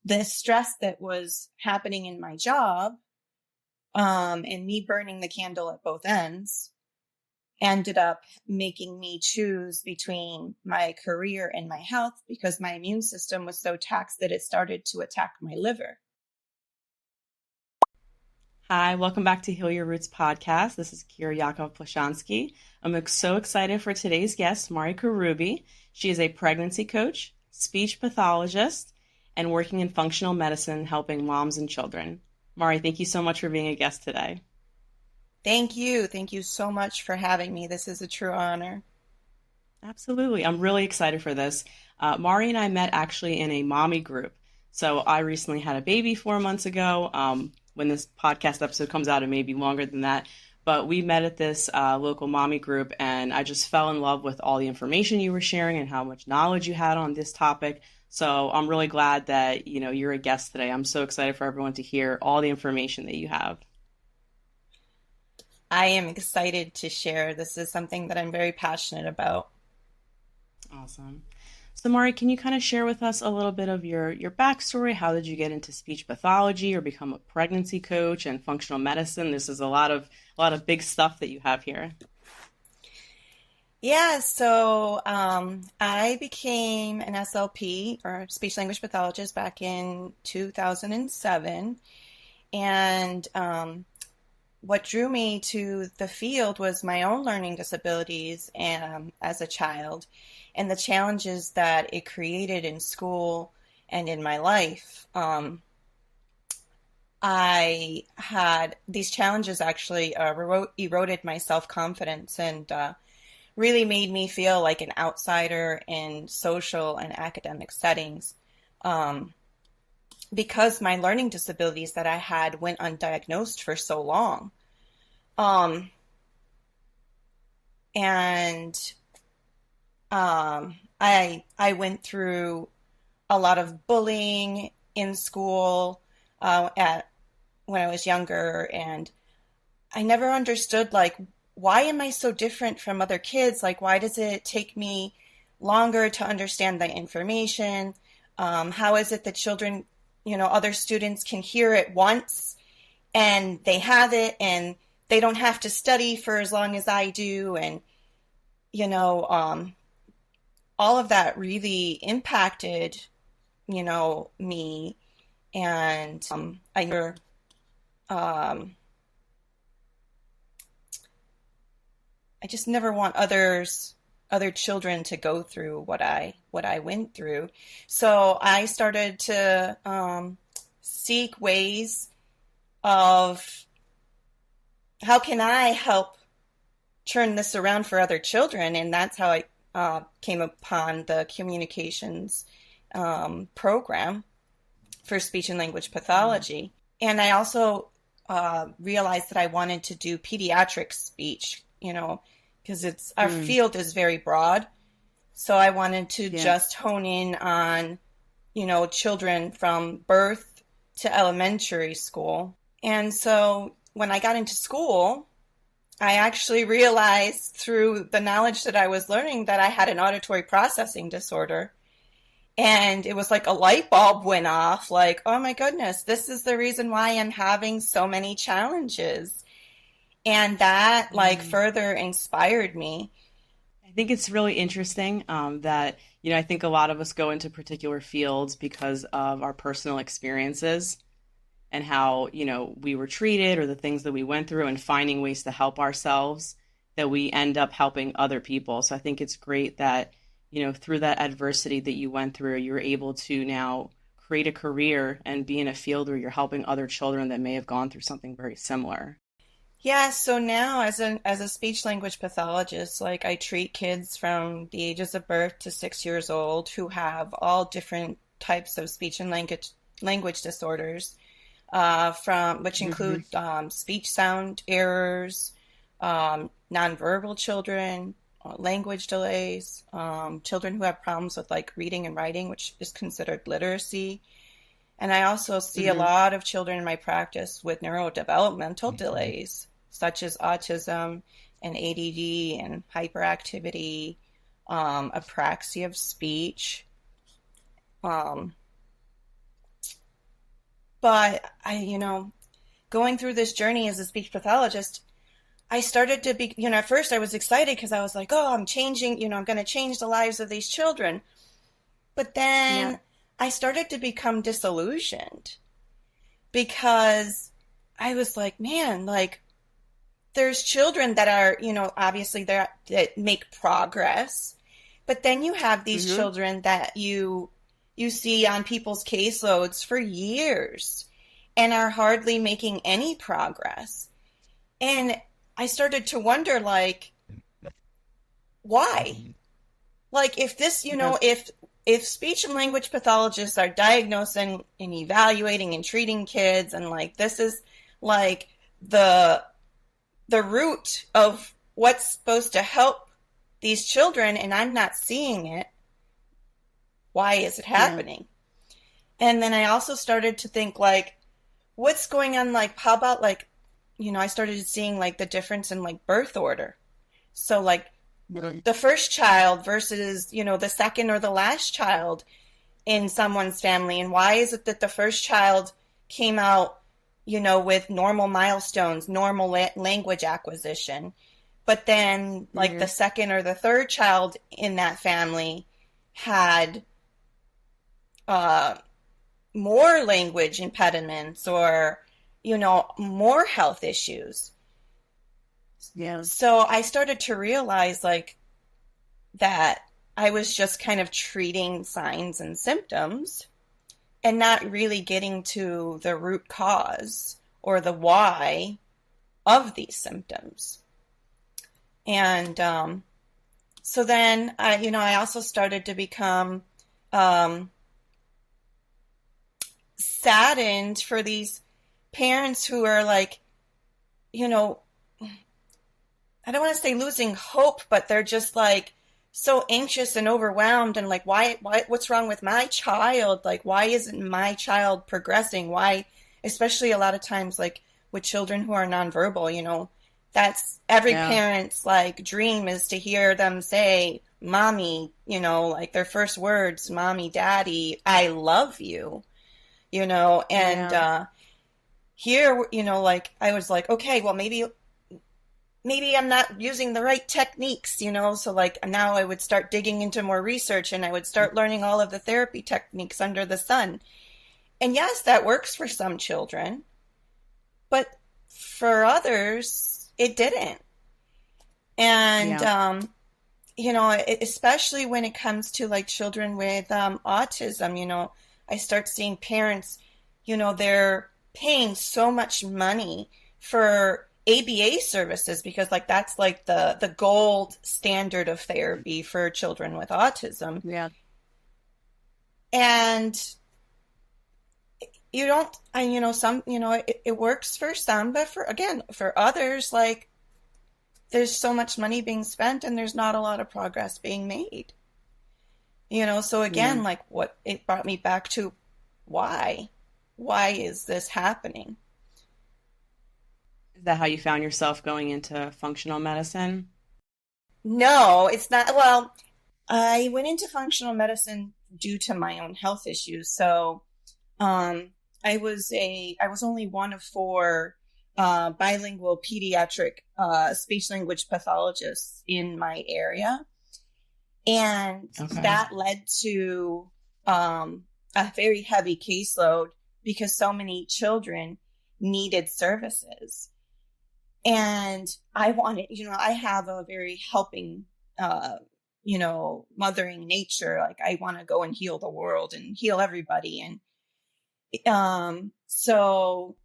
the stress that was happening in my job, and me burning the candle at both ends, ended up making me choose between my career and my health, because my immune system was so taxed that it started to attack my liver. Hi, welcome back to Heal Your Roots podcast. This is Kira Yakov-Plashansky. I'm so excited for today's guest, Mari Kharroubi. She is a pregnancy coach, speech pathologist, and working in functional medicine, helping moms and children. Mari, thank you so much for being a guest today. Thank you. Thank you so much for having me. This is a true honor. Absolutely. I'm really excited for this. Mari and I met actually in a mommy group. So I recently had a baby 4 months ago. When this podcast episode comes out, it may be longer than that. But we met at this local mommy group, and I just fell in love with all the information you were sharing and how much knowledge you had on this topic. So I'm really glad that, you're a guest today. I'm so excited for everyone to hear all the information that you have. I am excited to share. This is something that I'm very passionate about. Awesome. So Mari, can you kind of share with us a little bit of your backstory? How did you get into speech pathology or become a pregnancy coach and functional medicine? This is a lot of big stuff that you have here. Yeah, so I became an SLP, or speech language pathologist, back in 2007. And what drew me to the field was my own learning disabilities as a child, and the challenges that it created in school and in my life. I had these challenges actually eroded my self-confidence and really made me feel like an outsider in social and academic settings, because my learning disabilities that I had went undiagnosed for so long. I went through a lot of bullying in school when I was younger, and I never understood, like, why am I so different from other kids? Like, why does it take me longer to understand the information? How is it that children, other students can hear it once and they have it and they don't have to study for as long as I do? And, all of that really impacted, me. And I just never want other children to go through what I went through. So I started to seek ways of how can I help turn this around for other children, and that's how I came upon the communications program for speech and language pathology. And I also realized that I wanted to do pediatric speech, because our field is very broad. So I wanted to just hone in on, children from birth to elementary school. And so when I got into school, I actually realized through the knowledge that I was learning that I had an auditory processing disorder. And it was like a light bulb went off, like, oh my goodness, this is the reason why I'm having so many challenges. And that further inspired me. I think it's really interesting that, I think a lot of us go into particular fields because of our personal experiences and how, we were treated or the things that we went through, and finding ways to help ourselves, that we end up helping other people. So I think it's great that, through that adversity that you went through, you're able to now create a career and be in a field where you're helping other children that may have gone through something very similar. Yeah, so now as a speech language pathologist, like, I treat kids from the ages of birth to 6 years old who have all different types of speech and language disorders, which include speech sound errors, nonverbal children, language delays, children who have problems with reading and writing, which is considered literacy. And I also see a lot of children in my practice with neurodevelopmental delays, such as autism and ADD and hyperactivity, apraxia of speech. But going through this journey as a speech pathologist, I started to be, at first I was excited because I was like, oh, I'm changing, I'm going to change the lives of these children. But Yeah. then I started to become disillusioned because I was like, man, like there's children that are, obviously that make progress, but then you have these Hmm. children that you see on people's caseloads for years and are hardly making any progress. And I started to wonder, like, why? Like, if this, Yeah. if speech and language pathologists are diagnosing and evaluating and treating kids, and like this is like the the root of what's supposed to help these children, and I'm not seeing it, why is it Yeah. happening? And then I also started to think, like, what's going on? Like, how about, like, I started seeing like the difference in like birth order. So like Really. the first child versus, the second or the last child in someone's family. And why is it that the first child came out, with normal milestones, normal language acquisition, but then like the Hmm. second or the third child in that family had uh, more language impediments or, more health issues. Yeah. So I started to realize like that I was just kind of treating signs and symptoms and not really getting to the root cause or the why of these symptoms. And so then I also started to become um, saddened for these parents who are like, you know, I don't want to say losing hope, but they're just like so anxious and overwhelmed and like, what's wrong with my child? Like, why isn't my child progressing? Why, especially a lot of times, like with children who are nonverbal, that's every Yeah. parent's like dream is to hear them say, mommy, like their first words, mommy, daddy, I love you, and, Yeah. here, like I was like, okay, well, maybe I'm not using the right techniques, so like now I would start digging into more research and I would start learning all of the therapy techniques under the sun. And yes, that works for some children, but for others, it didn't. And, Yeah. especially when it comes to like children with autism, I start seeing parents, they're paying so much money for ABA services because like that's like the gold standard of therapy for children with autism. Yeah. And you don't, and some, it works for some, but for others, like there's so much money being spent and there's not a lot of progress being made. So Yeah. again, like what it brought me back to, why? Why is this happening? Is that how you found yourself going into functional medicine? No, it's not. Well, I went into functional medicine due to my own health issues. So, um, I was only one of four bilingual pediatric speech language pathologists in my area, and Okay. that led to a very heavy caseload because so many children needed services. And I wanted, I have a very helping, mothering nature. Like I want to go and heal the world and heal everybody. And so,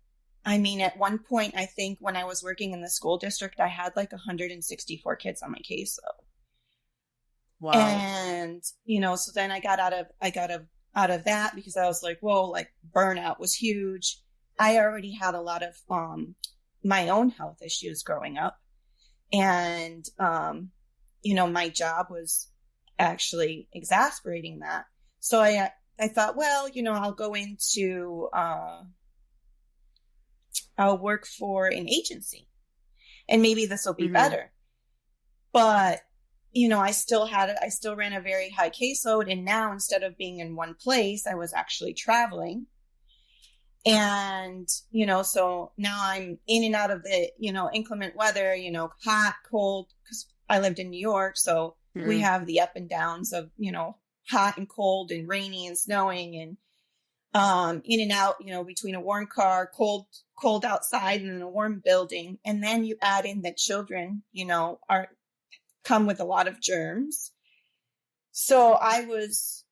I mean, at one point, I think when I was working in the school district, I had like 164 kids on my caseload. Wow. And, so then out of that because I was like, whoa, like burnout was huge. I already had a lot of my own health issues growing up. And my job was actually exasperating that. So I thought, well, I'll work for an agency and maybe this will be Hmm. better. But I still ran a very high caseload, and now instead of being in one place, I was actually traveling. And, so now I'm in and out of the, inclement weather, hot, cold, because I lived in New York. So we Mm. have the up and downs of, hot and cold and rainy and snowing, and in and out, between a warm car, cold outside, and then a warm building. And then you add in that children, come with a lot of germs. So I was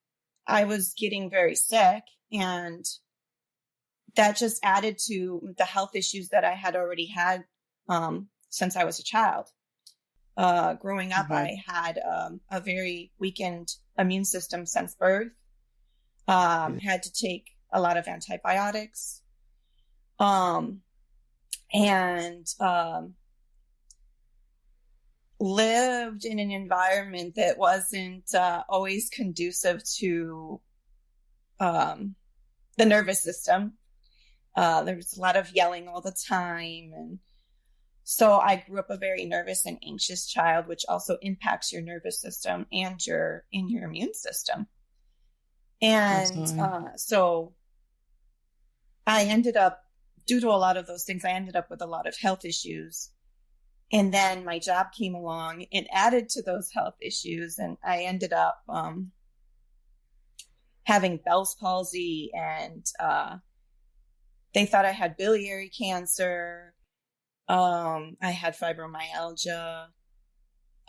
getting very sick, and that just added to the health issues that I had already had since I was a child. Growing up, Okay. I had a very weakened immune system since birth. Had to take a lot of antibiotics, and lived in an environment that wasn't always conducive to the nervous system. There was a lot of yelling all the time. And so I grew up a very nervous and anxious child, which also impacts your nervous system and your immune system. And Absolutely. so I ended up, due to a lot of those things, I ended up with a lot of health issues. And then my job came along and added to those health issues. And I ended up having Bell's palsy, and they thought I had biliary cancer. I had fibromyalgia.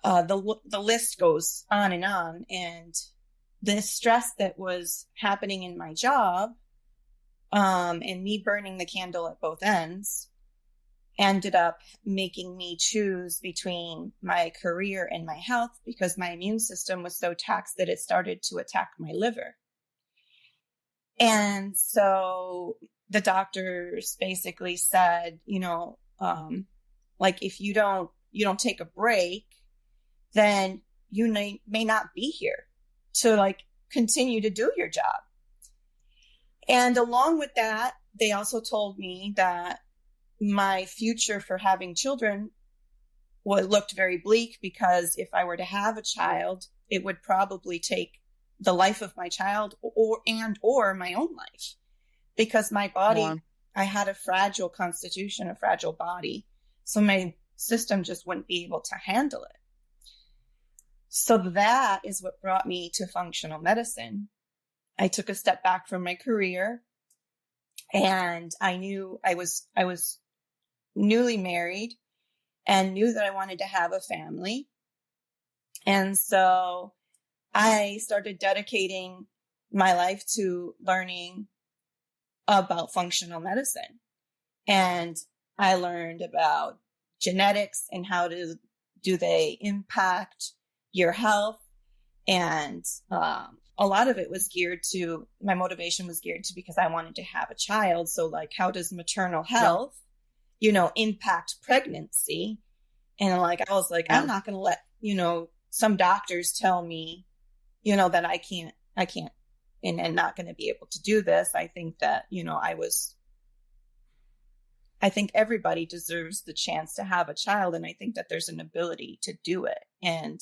The list goes on. And the stress that was happening in my job, and me burning the candle at both ends, ended up making me choose between my career and my health, because my immune system was so taxed that it started to attack my liver. And so the doctors basically said, like, if you don't take a break, then you may not be here to like continue to do your job. And along with that, they also told me that my future for having children looked very bleak, because if I were to have a child, it would probably take the life of my child or my own life, because my body, I had a fragile constitution, a fragile body. So my system just wouldn't be able to handle it. So that is what brought me to functional medicine. I took a step back from my career, and I knew I was newly married and knew that I wanted to have a family. And so I started dedicating my life to learning about functional medicine. And I learned about genetics and how do they impact your health. And a lot of it was my motivation was geared to, because I wanted to have a child. So like, how does maternal health, impact pregnancy? And like, I was like, I'm not going to let, some doctors tell me, that I can't and not going to be able to do this. I think that, I think everybody deserves the chance to have a child. And I think that there's an ability to do it. And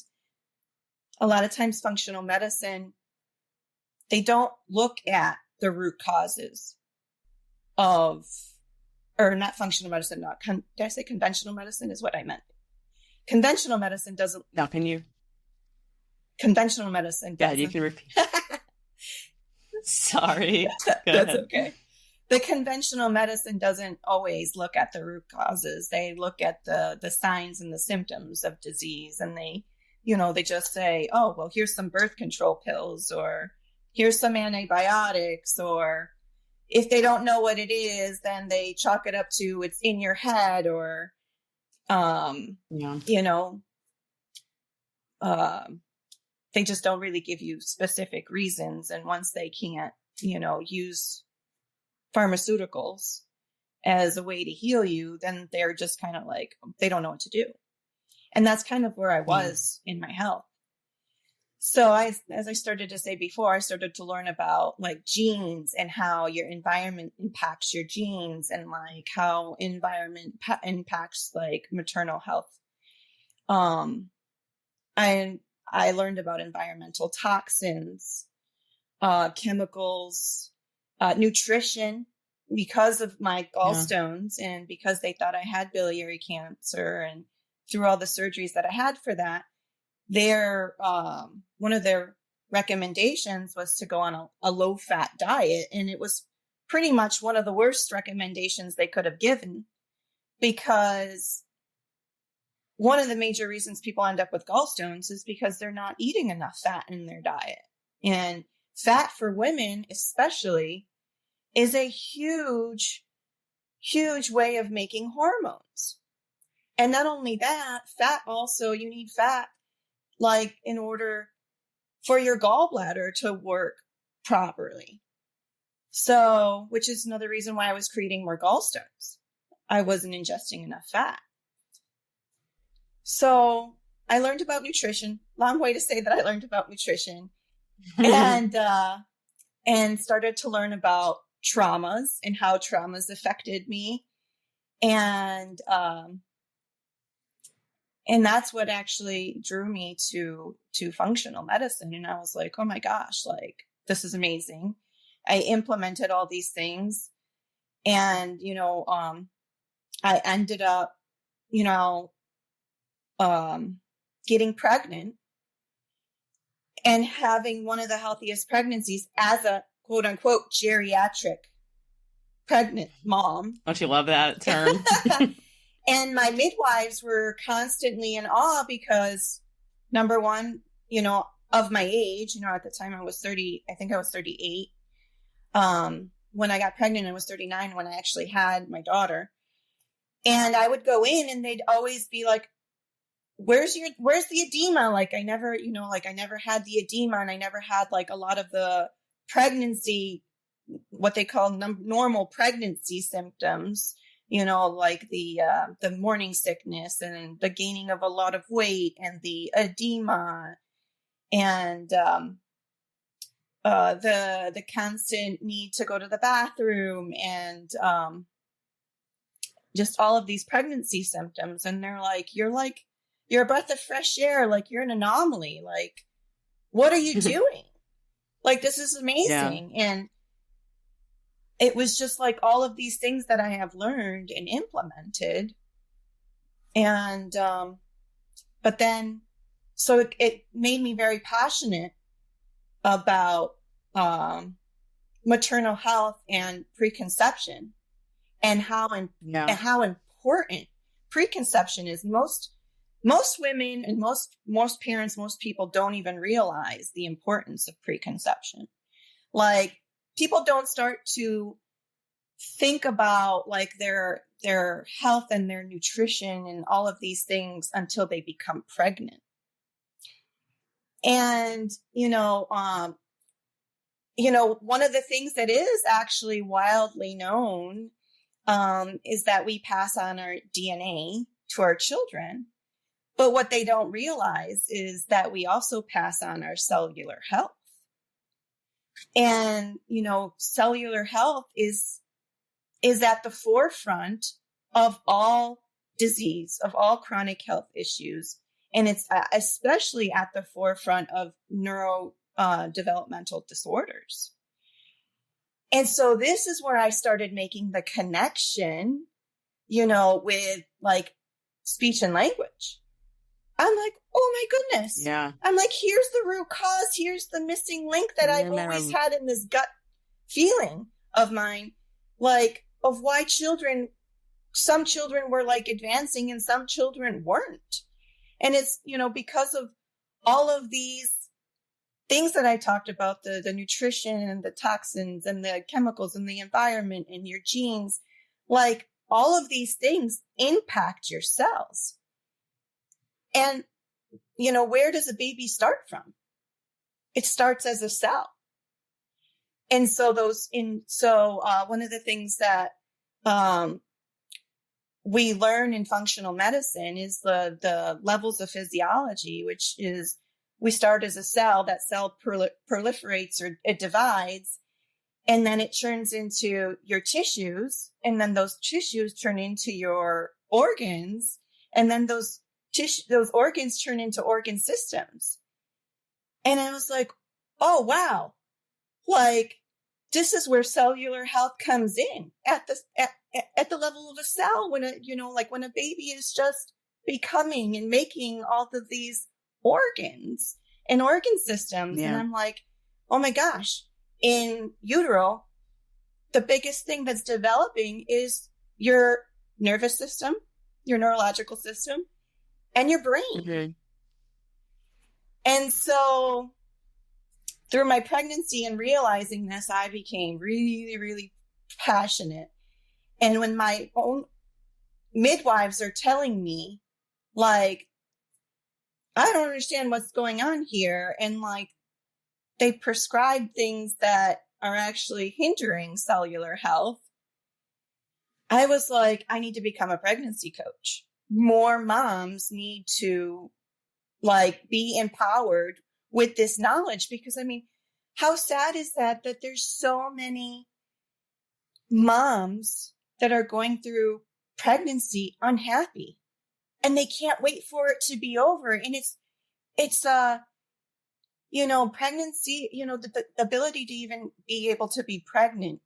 a lot of times functional medicine, they don't look at the root causes of, or not functional medicine, did I say conventional medicine is what I meant? Conventional medicine doesn't. Now, can you? Conventional medicine doesn't. Yeah, you can repeat. Sorry. That's okay. The conventional medicine doesn't always look at the root causes. They look at the signs and the symptoms of disease, and they just say, oh, well, here's some birth control pills, or here's some antibiotics, or if they don't know what it is, then they chalk it up to it's in your head, or, they just don't really give you specific reasons. And once they can't, use pharmaceuticals as a way to heal you, then they're just kind of like, they don't know what to do. And that's kind of where I was in my health. So as I started to say before, I started to learn about like genes and how your environment impacts your genes, and like how environment impacts like maternal health. I learned about environmental toxins, chemicals, nutrition, because of my Yeah. gallstones and because they thought I had biliary cancer, and through all the surgeries that I had for that, their one of their recommendations was to go on a low fat diet. And it was pretty much one of the worst recommendations they could have given, because one of the major reasons people end up with gallstones is because they're not eating enough fat in their diet. And fat for women, especially, is a huge, huge way of making hormones. And not only that, fat also, you need fat, like, in order for your gallbladder to work properly. So, which is another reason why I was creating more gallstones. I wasn't ingesting enough fat. So I learned about nutrition. Long way to say that I learned about nutrition. And started to learn about traumas and how traumas affected me. And that's what actually drew me to functional medicine. And I was like, oh my gosh, like, this is amazing. I implemented all these things, and, I ended up, getting pregnant and having one of the healthiest pregnancies as a quote unquote geriatric pregnant mom. Don't you love that term? And my midwives were constantly in awe because, number one, of my age, at the time I was 30, I think I was 38. When I got pregnant, I was 39 when I actually had my daughter. And I would go in and they'd always be like, where's the edema? Like, I never had the edema, and I never had like a lot of the pregnancy, what they call normal pregnancy symptoms, like the morning sickness and the gaining of a lot of weight and the edema and, the constant need to go to the bathroom and, just all of these pregnancy symptoms. And they're like, you're a breath of fresh air. Like, you're an anomaly. Like, what are you doing? Like, this is amazing. Yeah. And it was just like all of these things that I have learned and implemented. And, but then, so it made me very passionate about, maternal health and preconception, and how important preconception is. Most women and most parents, most people don't even realize the importance of preconception. Like, people don't start to think about like their health and their nutrition and all of these things until they become pregnant. And, one of the things that is actually wildly known, is that we pass on our DNA to our children. But what they don't realize is that we also pass on our cellular health. And, cellular health is at the forefront of all disease, of all chronic health issues. And it's especially at the forefront of neurodevelopmental disorders. And so this is where I started making the connection, with like speech and language. I'm like, oh my goodness. Yeah. I'm like, here's the root cause. Here's the missing link that I've always had in this gut feeling of mine, like, of why some children were like advancing and some children weren't. And it's, because of all of these things that I talked about, the nutrition and the toxins and the chemicals and the environment and your genes, like, all of these things impact your cells. And, where does a baby start from? It starts as a cell. And so one of the things that, we learn in functional medicine is the levels of physiology, which is, we start as a cell, that cell proliferates or it divides, and then it turns into your tissues, and then those tissues turn into your organs, and then those organs turn into organ systems. And I was like, oh, wow. Like, this is where cellular health comes in at the level of a cell, when like when a baby is just becoming and making all of these organs and organ systems. And Yeah. I'm like, oh my gosh, in utero, the biggest thing that's developing is your nervous system, your neurological system, and your brain. Mm-hmm. And so through my pregnancy and realizing this, I became really, really passionate. And when my own midwives are telling me, like, I don't understand what's going on here, and like, they prescribe things that are actually hindering cellular health, I was like, I need to become a pregnancy coach. More moms need to like be empowered with this knowledge, because I mean, how sad is that there's so many moms that are going through pregnancy unhappy, and they can't wait for it to be over. And it's pregnancy, the ability to even be able to be pregnant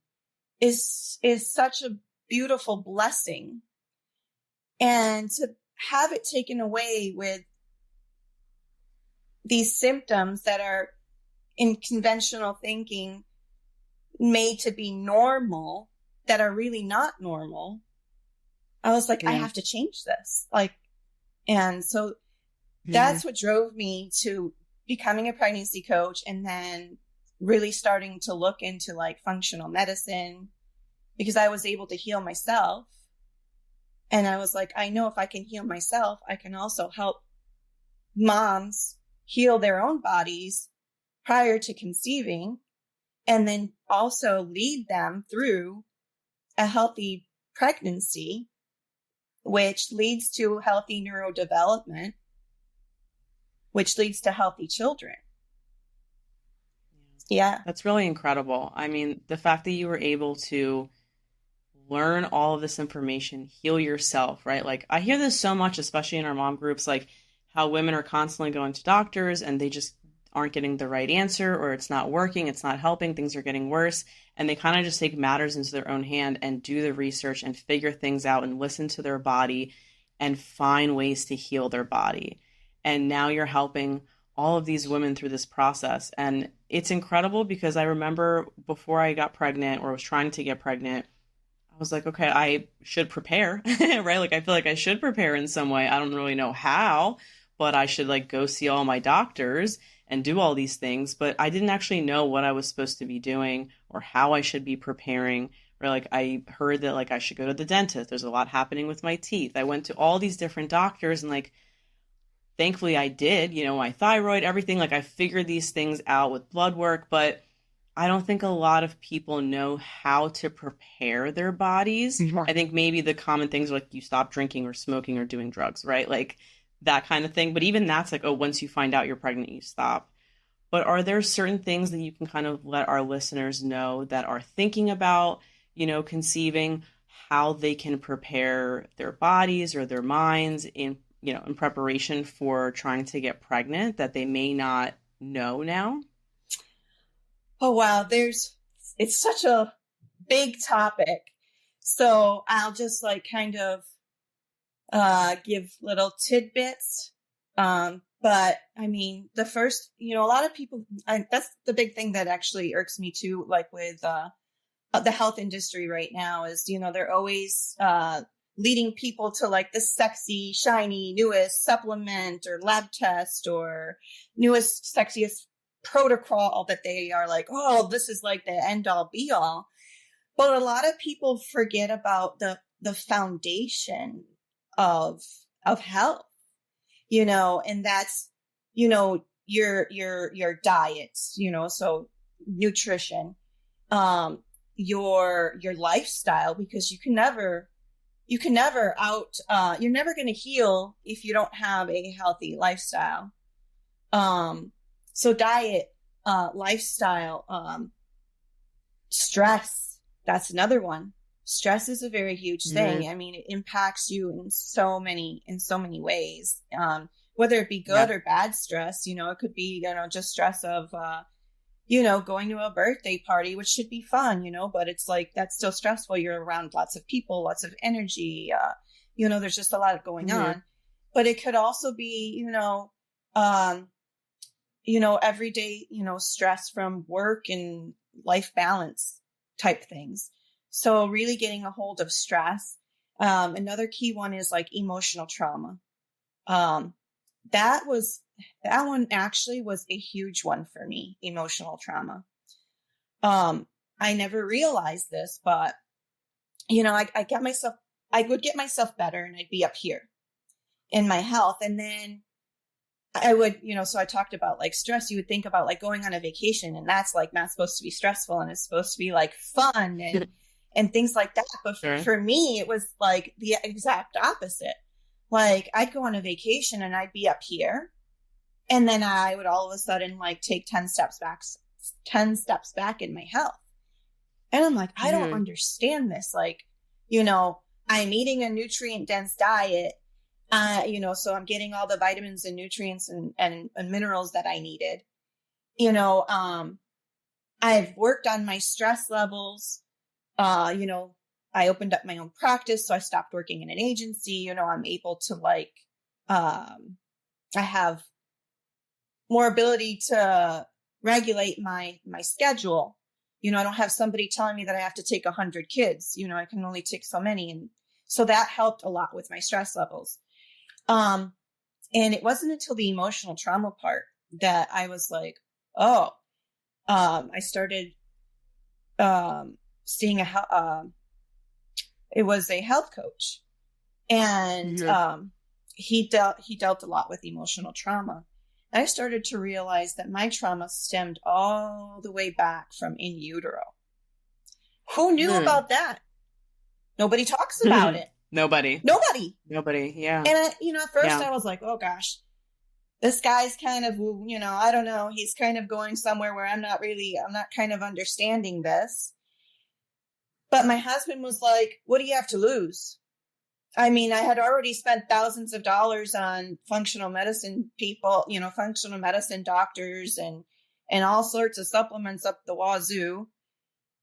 is such a beautiful blessing. And to have it taken away with these symptoms that are in conventional thinking made to be normal, that are really not normal, I was like, I have to change this. Like, and so that's what drove me to becoming a pregnancy coach, and then really starting to look into like functional medicine, because I was able to heal myself. And I was like, I know if I can heal myself, I can also help moms heal their own bodies prior to conceiving, and then also lead them through a healthy pregnancy, which leads to healthy neurodevelopment, which leads to healthy children. Yeah. That's really incredible. I mean, the fact that you were able to learn all of this information, heal yourself, right? Like, I hear this so much, especially in our mom groups, like how women are constantly going to doctors and they just aren't getting the right answer, or it's not working, it's not helping, things are getting worse. And they kind of just take matters into their own hand and do the research and figure things out and listen to their body and find ways to heal their body. And now you're helping all of these women through this process. And it's incredible, because I remember before I got pregnant, or was trying to get pregnant, I was like, okay, I should prepare, right? Like, I feel like I should prepare in some way. I don't really know how, but I should like go see all my doctors and do all these things. But I didn't actually know what I was supposed to be doing or how I should be preparing. Or like, I heard that like I should go to the dentist. There's a lot happening with my teeth. I went to all these different doctors, and like, thankfully I did, my thyroid, everything. Like, I figured these things out with blood work, but I don't think a lot of people know how to prepare their bodies. I think maybe the common things are like you stop drinking or smoking or doing drugs, right? Like that kind of thing. But even that's like, oh, once you find out you're pregnant, you stop. But are there certain things that you can kind of let our listeners know that are thinking about, conceiving, how they can prepare their bodies or their minds in preparation for trying to get pregnant, that they may not know now? Oh, wow. It's such a big topic. So I'll just like kind of give little tidbits. But I mean, the first, a lot of people, that's the big thing that actually irks me too, like with the health industry right now is, they're always leading people to like the sexy, shiny, newest supplement or lab test or newest, sexiest protocol that they are like, oh, this is like the end all be all. But a lot of people forget about the foundation of health, and that's, your diet, so nutrition, your lifestyle, because you're never you're never going to heal if you don't have a healthy lifestyle. So diet, lifestyle, stress, that's another one. Stress is a very huge thing. Mm-hmm. I mean, it impacts you in so many ways. Whether it be good or bad stress, it could be, just stress of, going to a birthday party, which should be fun, but it's like, that's still stressful. You're around lots of people, lots of energy. There's just a lot going Mm-hmm. on, but it could also be, um, everyday, stress from work and life balance type things. So really getting a hold of stress. Another key one is like emotional trauma. Um, that one actually was a huge one for me, emotional trauma. I never realized this, but I would get myself better and I'd be up here in my health. And then I would, so I talked about like stress. You would think about like going on a vacation, and that's like not supposed to be stressful, and it's supposed to be like fun and things like that. But Sure. for me, it was like the exact opposite. Like I'd go on a vacation and I'd be up here, and then I would all of a sudden like take 10 steps back in my health. And I'm like, I don't Mm-hmm. understand this. Like, I'm eating a nutrient dense diet. So I'm getting all the vitamins and nutrients and minerals that I needed. I've worked on my stress levels. I opened up my own practice, so I stopped working in an agency. I'm able to like, I have more ability to regulate my schedule. I don't have somebody telling me that I have to take 100 kids. I can only take so many. And so that helped a lot with my stress levels. And it wasn't until the emotional trauma part that I was like, oh, I started, seeing it was a health coach, and, Mm-hmm. he dealt a lot with emotional trauma. And I started to realize that my trauma stemmed all the way back from in utero. Who knew about that? Nobody talks about it. Nobody. Nobody. Nobody. Yeah. And at first Yeah. I was like, oh gosh, this guy's kind of, I don't know. He's kind of going somewhere where I'm not kind of understanding this. But my husband was like, what do you have to lose? I mean, I had already spent thousands of dollars on functional medicine people, functional medicine doctors and all sorts of supplements up the wazoo.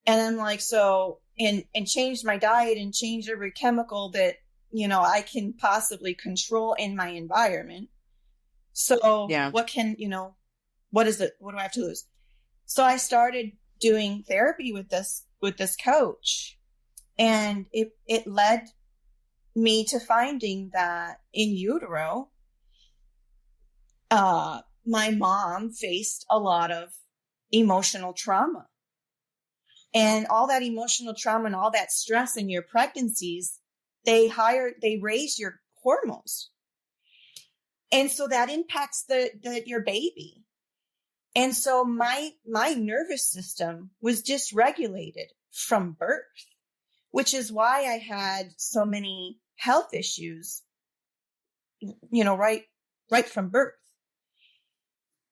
And I'm like, and changed my diet and changed every chemical that, I can possibly control in my environment. So Yeah. what is it? What do I have to lose? So I started doing therapy with this coach, and it led me to finding that in utero, my mom faced a lot of emotional trauma, and all that emotional trauma and all that stress in your pregnancies, they raise your hormones. And so that impacts your baby. And so my nervous system was dysregulated from birth, which is why I had so many health issues, right from birth.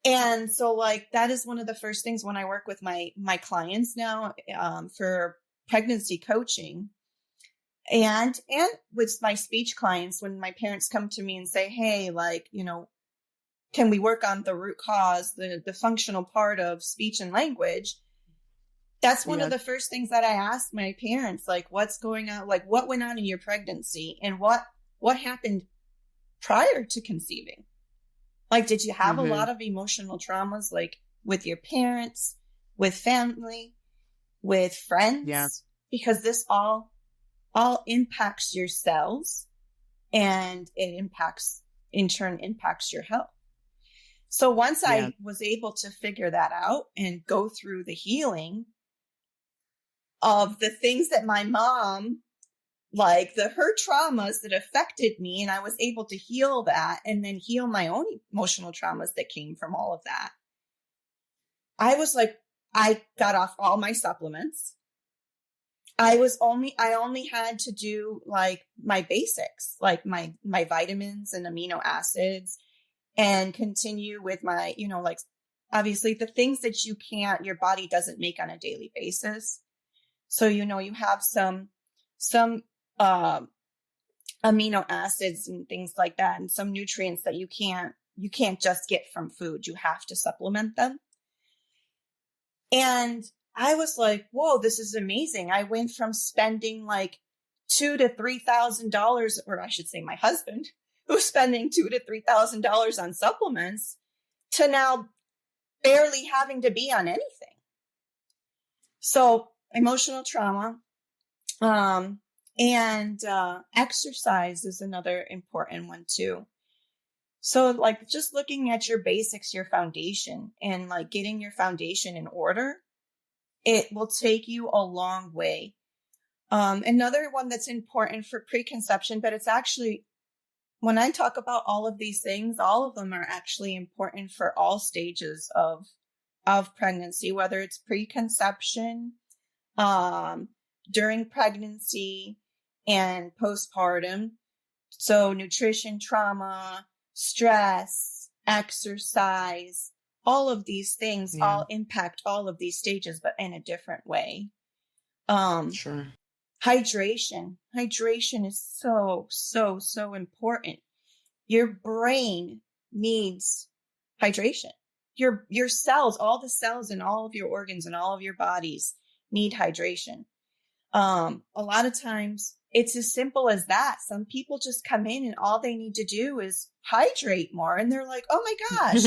And so like, that is one of the first things when I work with my clients now, for pregnancy coaching, and with my speech clients, when my parents come to me and say, hey, like, can we work on the root cause, the functional part of speech and language? That's one of the first things that I ask my parents, like, what's going on? Like, what went on in your pregnancy, and what happened prior to conceiving? Like, did you have a lot of emotional traumas, like with your parents, with family, with friends? Yeah. Because this all impacts your cells, and it in turn impacts your health. So once I was able to figure that out and go through the healing of the things that my mom, like her traumas that affected me, and I was able to heal that and then heal my own emotional traumas that came from all of that. I was like, I got off all my supplements. I only had to do like my basics, like my vitamins and amino acids, and continue with my, like obviously the things that your body doesn't make on a daily basis. So, you have some amino acids and things like that, and some nutrients that you can't just get from food. You have to supplement them. And I was like, whoa, this is amazing. I went from spending like $2,000 to $3,000, or I should say my husband, who was spending $2,000 to $3,000 on supplements, to now barely having to be on anything. So emotional trauma, and exercise is another important one too. So like just looking at your basics, your foundation, and like getting your foundation in order, it will take you a long way. Another one that's important for preconception, but it's actually, when I talk about all of these things, all of them are actually important for all stages of pregnancy, whether it's preconception, during pregnancy, and postpartum. So nutrition, trauma, stress, exercise, all of these things all impact all of these stages, but in a different way. Sure. Hydration is so important. Your brain needs hydration. Your cells, all the cells in all of your organs and all of your bodies need hydration. A lot of times it's as simple as that. Some people just come in and all they need to do is hydrate more. And they're like, oh my gosh,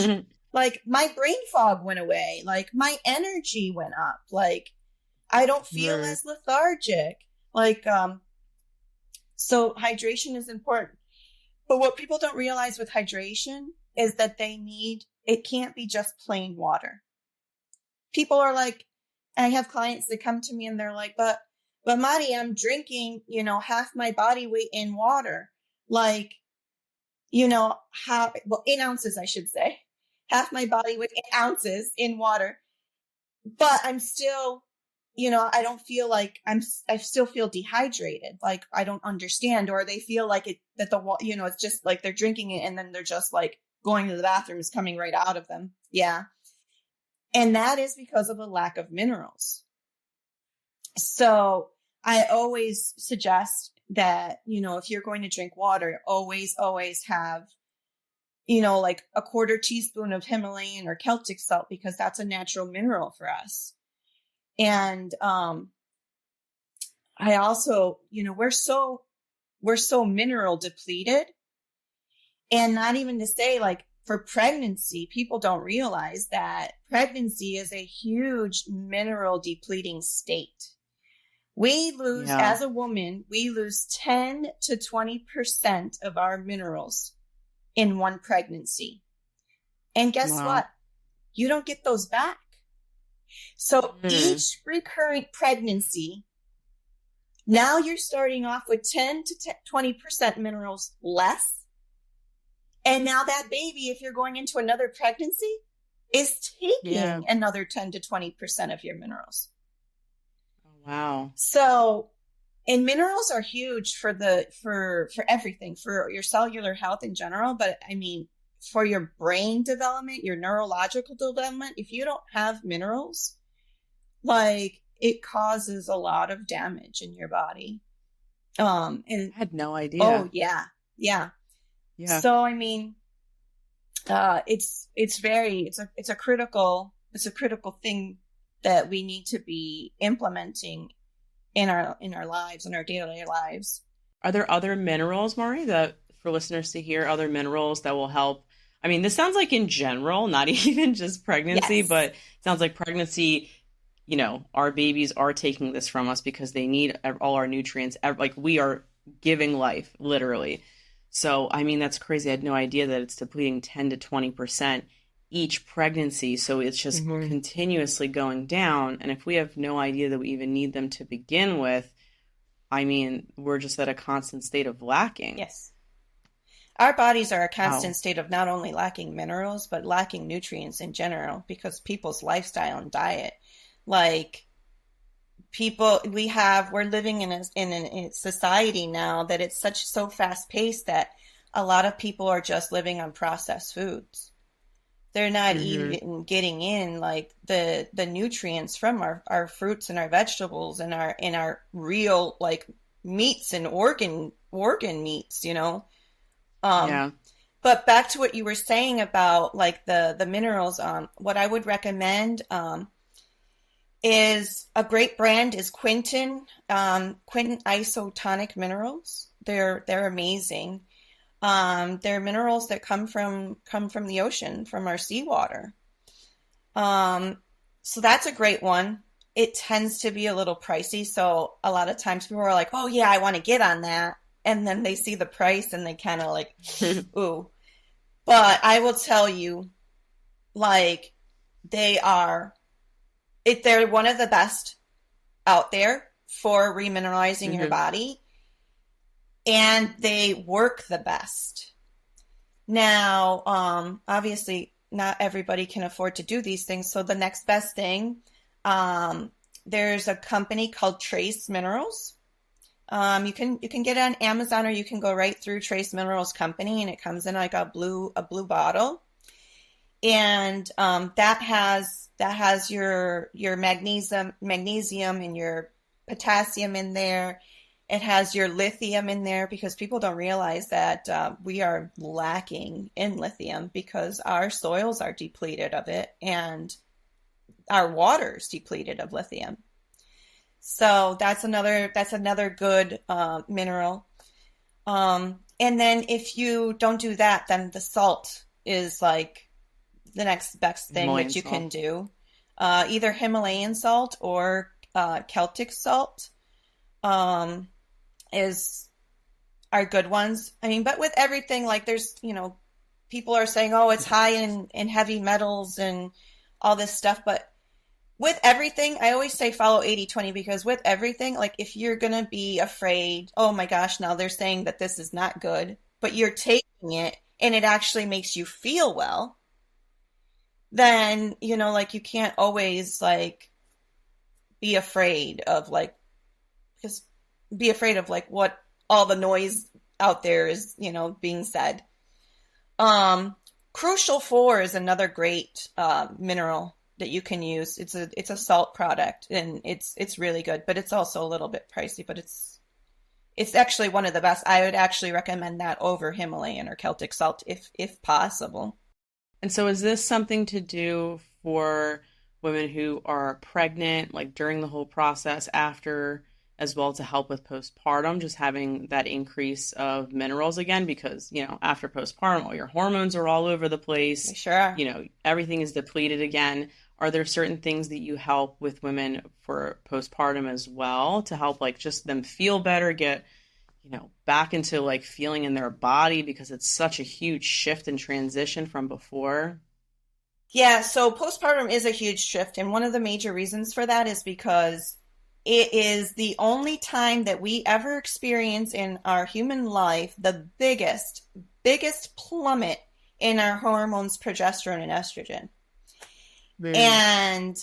like my brain fog went away. Like my energy went up. Like I don't feel as lethargic. Like, so hydration is important. But what people don't realize with hydration is that it can't be just plain water. People are like, I have clients that come to me and they're like, but Mari, I'm drinking, half my body weight in water. Like, in ounces, I should say, half my body weight in ounces in water. But I'm still, I don't feel like I still feel dehydrated. Like I don't understand, or they feel like it's just like they're drinking it and then they're just like going to the bathroom is coming right out of them. Yeah. And that is because of a lack of minerals. So I always suggest that, if you're going to drink water, always have, like a quarter teaspoon of Himalayan or Celtic salt, because that's a natural mineral for us. And I also, we're so mineral depleted. And not even to say, like, for pregnancy, people don't realize that pregnancy is a huge mineral depleting state. We lose, as a woman, we lose 10 to 20% of our minerals in one pregnancy. And guess what? You don't get those back. So each recurrent pregnancy, now you're starting off with 10 to 20% minerals less. And now that baby, if you're going into another pregnancy, is taking another 10 to 20% of your minerals. Wow. So, and minerals are huge for everything, for your cellular health in general. But I mean, for your brain development, your neurological development, if you don't have minerals, like it causes a lot of damage in your body. And I had no idea. Oh yeah. So, I mean, it's a critical thing that we need to be implementing in our lives, in our daily lives. Are there other minerals, Mari, that for listeners to hear, other minerals that will help? I mean, this sounds like in general, not even just pregnancy, but it sounds like pregnancy, our babies are taking this from us because they need all our nutrients. Like we are giving life, literally. So, I mean, that's crazy. I had no idea that it's depleting 10 to 20% each pregnancy. So it's just continuously going down. And if we have no idea that we even need them to begin with, I mean, we're just at a constant state of lacking. Yes. Our bodies are a constant state of not only lacking minerals, but lacking nutrients in general, because people's lifestyle and diet, like we're living in a society now that it's so fast paced that a lot of people are just living on processed foods. They're not even getting in like the nutrients from our fruits and our vegetables and our real like meats and organ meats, But back to what you were saying about like the minerals, what I would recommend, is a great brand is Quinton Isotonic Minerals. They're amazing. They're minerals that come from the ocean, from our seawater. Um, so that's a great one. It tends to be a little pricey, so a lot of times people are like, "Oh yeah, I want to get on that," and then they see the price and they kind of like, "Ooh." But I will tell you, like, they are they're one of the best out there for remineralizing your Hmm. body, and they work the best. Now, obviously, not everybody can afford to do these things. So the next best thing, um, there's a company called Trace Minerals. You can get it on Amazon, or you can go right through Trace Minerals Company, and it comes in like a blue bottle, and that has your magnesium and your potassium in there. It has your lithium in there, because people don't realize that we are lacking in lithium because our soils are depleted of it, and our water's depleted of lithium. So that's another good mineral. And then if you don't do that, then the salt is like the next best thing Himalayan that you salt. can do. Either Himalayan salt or Celtic salt. Um, is are good ones. I mean, but with everything, like there's, people are saying, oh, it's high in heavy metals and all this stuff. But with everything, I always say follow 80/20, because with everything, like if you're going to be afraid, oh my gosh, now they're saying that this is not good, but you're taking it and it actually makes you feel well, then, like you can't always like be afraid of like, just be afraid of like what all the noise out there is, being said. Um, Crucial 4 is another great mineral that you can use. It's a salt product, and it's really good, but it's also a little bit pricey, but it's actually one of the best. I would actually recommend that over Himalayan or Celtic salt if possible. And so, is this something to do for women who are pregnant, like during the whole process, after, as well to help with postpartum, just having that increase of minerals again? Because, after postpartum, all your hormones are all over the They place, sure are. everything is depleted again. Are there certain things that you help with women for postpartum as well to help, like, just them feel better, get back into like feeling in their body because it's such a huge shift and transition from before. Yeah, so postpartum is a huge shift, and one of the major reasons for that is because it is the only time that we ever experience in our human life the biggest plummet in our hormones, progesterone and estrogen. Mm. And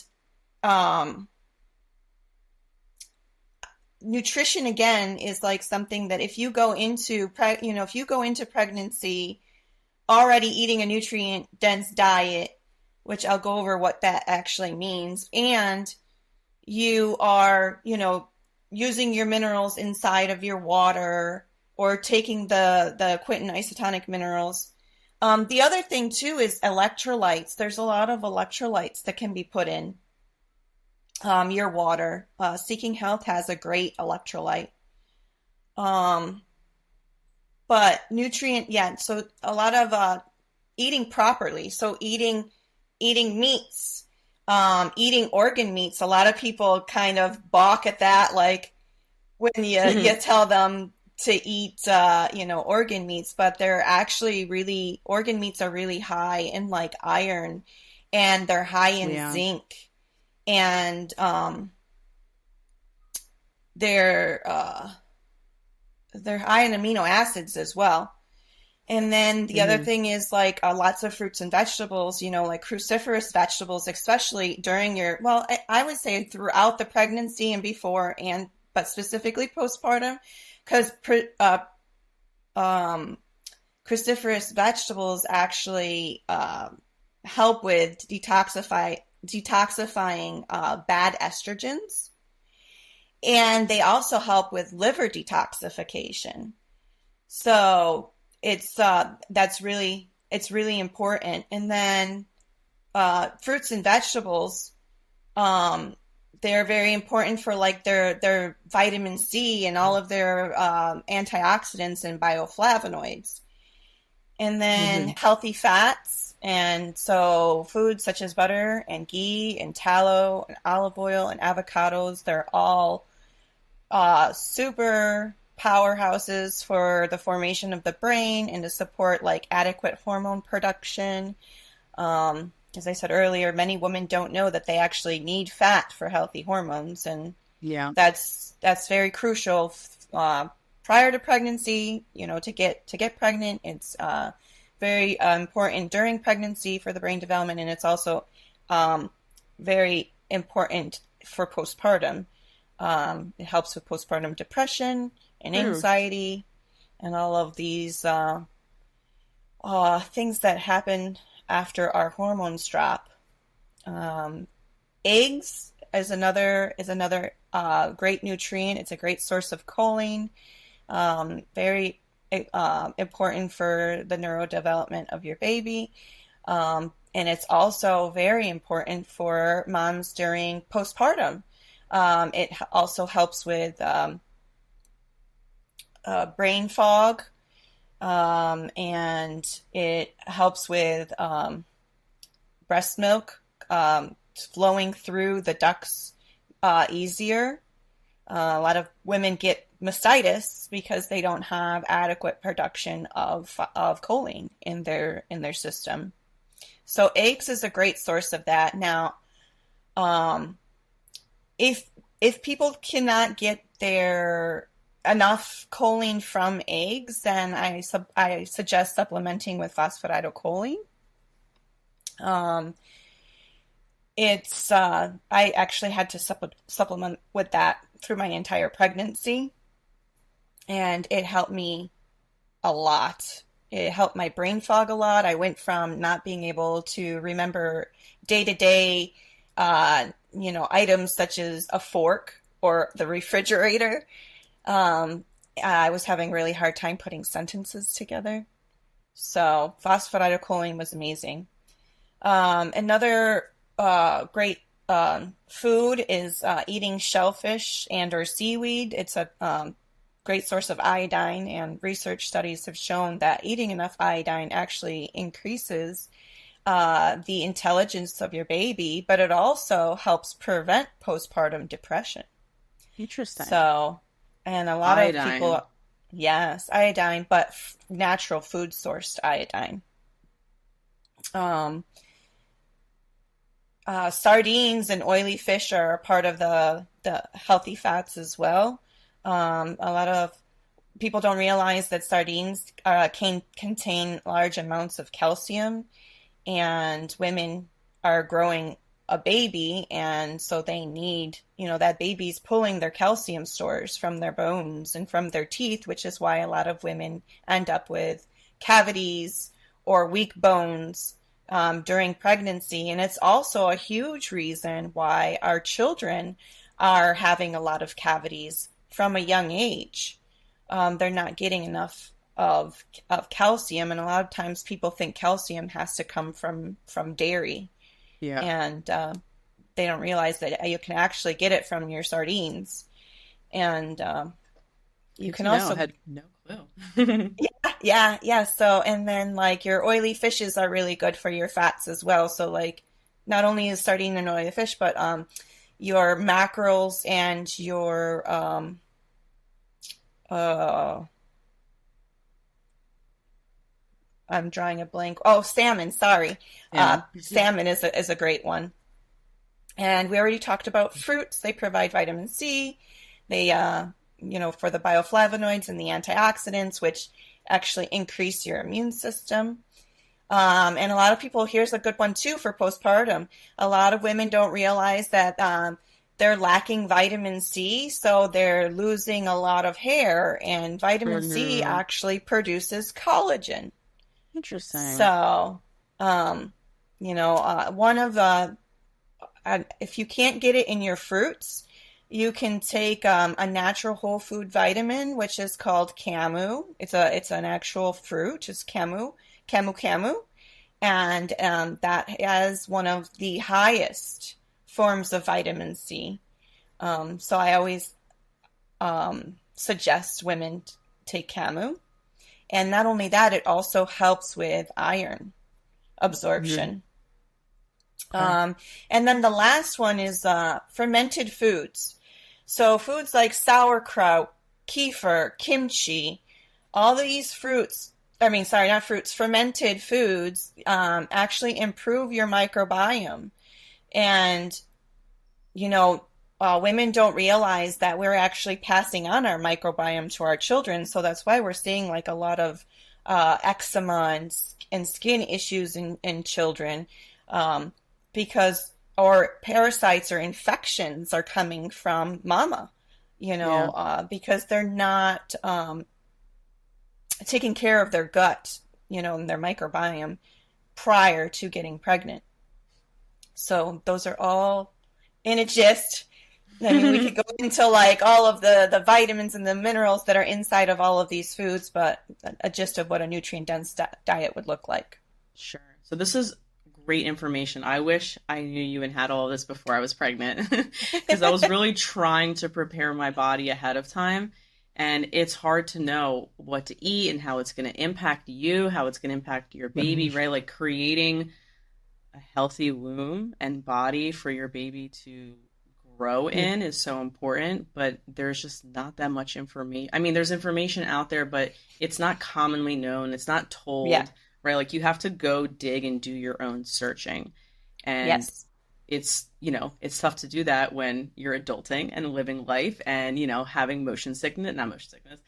um, nutrition again is like something that if you go into pregnancy already eating a nutrient dense diet, which I'll go over what that actually means, and you are, using your minerals inside of your water, or taking the Quinton isotonic minerals. The other thing too is electrolytes. There's a lot of electrolytes that can be put in your water. Seeking Health has a great electrolyte. Um, but nutrient, yeah. So a lot of eating properly. So eating meats, eating organ meats. A lot of people kind of balk at that, like when you tell them to eat, organ meats, but they're actually really organ meats are really high in like iron, and they're high in Yeah. zinc, and they're uh, they're high in amino acids as well. And then the other Hmm. thing is like lots of fruits and vegetables, like cruciferous vegetables, especially during well, I would say throughout the pregnancy and before, but specifically postpartum, because um, cruciferous vegetables actually help with detoxifying bad estrogens, and they also help with liver detoxification. So it's really important. And then fruits and vegetables, um, they're very important for like their vitamin C and all of their antioxidants and bioflavonoids. And then Hmm. healthy fats. And so foods such as butter and ghee and tallow and olive oil and avocados, they're all super powerhouses for the formation of the brain and to support like adequate hormone production. As I said earlier, many women don't know that they actually need fat for healthy hormones, and Yeah. that's very crucial prior to pregnancy. To get pregnant, it's very important during pregnancy for the brain development, and it's also very important for postpartum. It helps with postpartum depression and True. anxiety and all of these things that happen after our hormones drop. Um, Eggs is another great nutrient. It's a great source of choline. Very important for the neurodevelopment of your baby. And it's also very important for moms during postpartum. It also helps with brain fog, and it helps with breast milk flowing through the ducts easier. A lot of women get mastitis because they don't have adequate production of choline in their system. So eggs is a great source of that. Now, um, if people cannot get their enough choline from eggs, then I suggest supplementing with phosphatidylcholine. Um, it's I actually had to supplement with that through my entire pregnancy, and it helped me a lot. It helped my brain fog a lot. I went from not being able to remember day to day, items such as a fork or the refrigerator. Um, I was having a really hard time putting sentences together. So phosphatidylcholine was amazing. Another great food is eating shellfish and or seaweed. It's a great source of iodine, and research studies have shown that eating enough iodine actually increases the intelligence of your baby, but it also helps prevent postpartum depression. Interesting. So, and a lot of Iodine. people, yes, iodine, but natural food sourced iodine. Um, Sardines and oily fish are part of the healthy fats as well. A lot of people don't realize that sardines can contain large amounts of calcium, and women are growing a baby, and so they need, that baby's pulling their calcium stores from their bones and from their teeth, which is why a lot of women end up with cavities or weak bones during pregnancy. And it's also a huge reason why our children are having a lot of cavities from a young age. They're not getting enough of calcium, and a lot of times people think calcium has to come from dairy, Yeah. and they don't realize that you can actually get it from your sardines, and you Good can to know. also Had no clue. yeah. So, and then like your oily fishes are really good for your fats as well. So like not only is sardine an oily fish, but your mackerels and your uh I'm drawing a blank. Oh, salmon, sorry. Salmon. Salmon is a great one. And we already talked about fruits. They provide vitamin C. They, for the bioflavonoids and the antioxidants, which actually increase your immune system. And a lot of people, here's a good one too for postpartum. A lot of women don't realize that they're lacking vitamin C, so they're losing a lot of hair, and vitamin C Mhm. actually produces collagen. Interesting. So, um, one of the if you can't get it in your fruits, you can take a natural whole food vitamin, which is called camu. It's an actual fruit, it's camu, and that has one of the highest forms of vitamin C. So I always suggest women take Camu. And not only that, it also helps with iron Mhm. absorption. Okay. And then the last one is fermented foods. So foods like sauerkraut, kefir, kimchi, all these fruits, I mean, sorry, not fruits, fermented foods actually improve your microbiome. And, you know, women don't realize that we're actually passing on our microbiome to our children. So that's why we're seeing like a lot of eczema and skin issues in children, um, because or parasites or infections are coming from mama, Yeah. because they're not taking care of their gut, and their microbiome prior to getting pregnant. So those are all in a gist. I mean, we could go into like all of the vitamins and the minerals that are inside of all of these foods, but a gist of what a nutrient dense diet would look like. Sure. So this is great information. I wish I knew you and had all of this before I was pregnant because I was really trying to prepare my body ahead of time. And it's hard to know what to eat and how it's going to impact you, how it's going to impact your baby, right? Like creating a healthy womb and body for your baby to grow in is so important, but there's just not that much information. I mean, there's information out there, but it's not commonly known. It's not Yeah. told, right? Like you have to go dig and do your own searching. And Yes. it's tough to do that when you're adulting and living life and, having motion sickness, not motion sickness,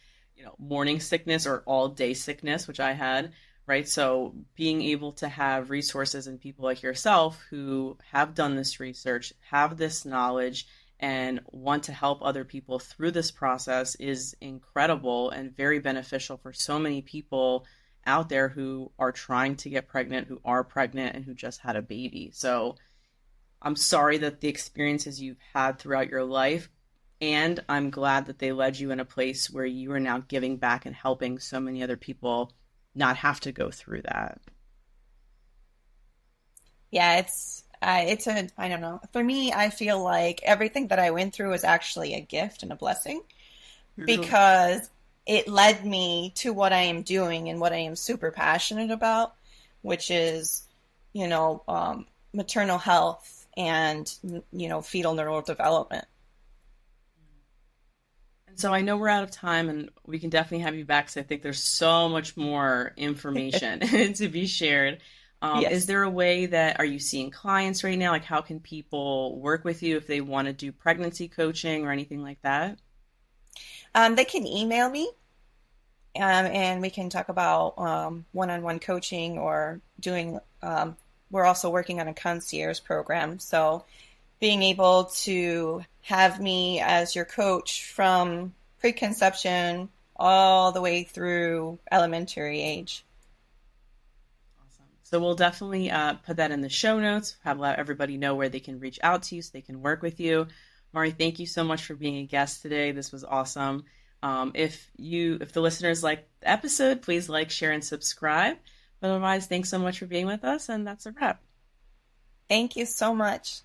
morning sickness or all day sickness, which I had, right? So being able to have resources and people like yourself who have done this research, have this knowledge, and want to help other people through this process is incredible and very beneficial for so many people out there who are trying to get pregnant, who are pregnant, and who just had a baby. So I'm sorry that the experiences you've had throughout your life, and I'm glad that they led you in a place where you are now giving back and helping so many other people not have to go through that. Yeah, it's a I don't know. For me, I feel like everything that I went through was actually a gift and a blessing True. because it led me to what I am doing and what I am super passionate about, which is, maternal health and, fetal neural development. And so I know we're out of time and we can definitely have you back because I think there's so much more information to be shared. Is Yes. there a way that are you seeing clients right now? Like how can people work with you if they want to do pregnancy coaching or anything like that? They can email me, and we can talk about one-on-one coaching or doing. We're also working on a concierge program, so being able to have me as your coach from preconception all the way through elementary age. Awesome. So we'll definitely put that in the show notes, have let everybody know where they can reach out to you so they can work with you. Mari, thank you so much for being a guest today. This was awesome. If the listeners like the episode, please like, share, and subscribe. But otherwise, thanks so much for being with us, and that's a wrap. Thank you so much.